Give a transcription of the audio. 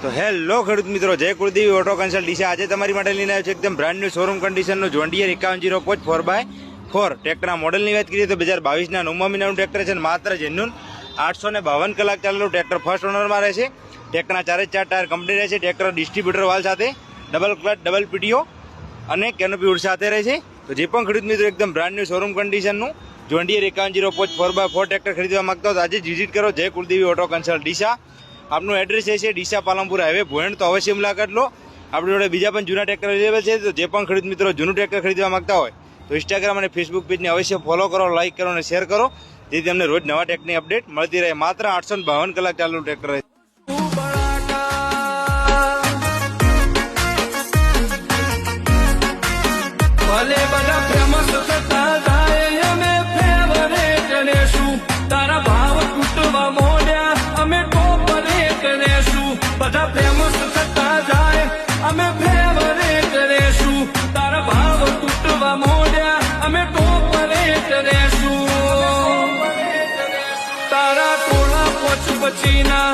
તો હેલો ખેડૂત મિત્રો, જય કુળદેવી ઓટો કન્સલ્ટ ડીસા આજે તમારી માટે લઈને આવ્યો છે એકદમ બ્રાન્ડ ન્યુ શોરૂમ કન્ડિશનનું જોન ડીયર 5105 4x4 ટ્રેક્ટરના મોડલની વાત કરીએ તો 2022ના 9મા મહિનાનું ટ્રેક્ટર છે અને માત્ર જેન્યુન 852 કલાક ચાલેલું ટ્રેક્ટર ફર્સ્ટ ઓનરમાં રહે છે। ટ્રેક્ટરના 4 ટાયર કંપની રહે છે। ટ્રેક્ટર ડિસ્ટ્રીબ્યુટર વાલ સાથે ડબલ ક્લચ ડબલ પીટીઓ અને કેનોપી હુડ સાથે રહે છે। તો જે પણ ખેડૂત મિત્રો એકદમ બ્રાન્ડ ન્યુ શોરૂમ કન્ડિશનનું જોન ડીયર 5105 4x4 ટ્રેક્ટર ખરીદવા માંગતા હોય તો આજે જ વિઝિટ કરો જય કુળદેવી ઓટો કન્સલ્ટ ડીસા। આપનું એડ્રેસ એ છે ડીસા પાલનપુર હાઈવે ભોયણ, તો અવશ્ય મુલાકાત લો। આપણી જોડે બીજા પણ જૂના ટ્રેક્ટર અવેલેબલ છે। તો જે પણ ખેડૂત મિત્રો જૂનું ટ્રેક્ટર ખરીદવા માંગતા હોય તો ઇન્સ્ટાગ્રામ અને ફેસબુક પેજને અવશ્ય ફોલો કરો, લાઇક કરો અને શેર કરો, જેથી તમને રોજ નવા ટ્રેક્ટરની અપડેટ મળતી રહે। માત્ર 852 કલાક ચાલેલું ટ્રેક્ટર રહે। તારા ભાવ તૂટવા મોડ્યા અમે ફેવરેટ રહેશું, બધા ફેમસ થતા જાય અમે ફેવરેટ રહેશું। તારા ભાવ તૂટવા મોડ્યા અમે ફેવરેટ રહેશું। તારા ટોળા પોચ પછીના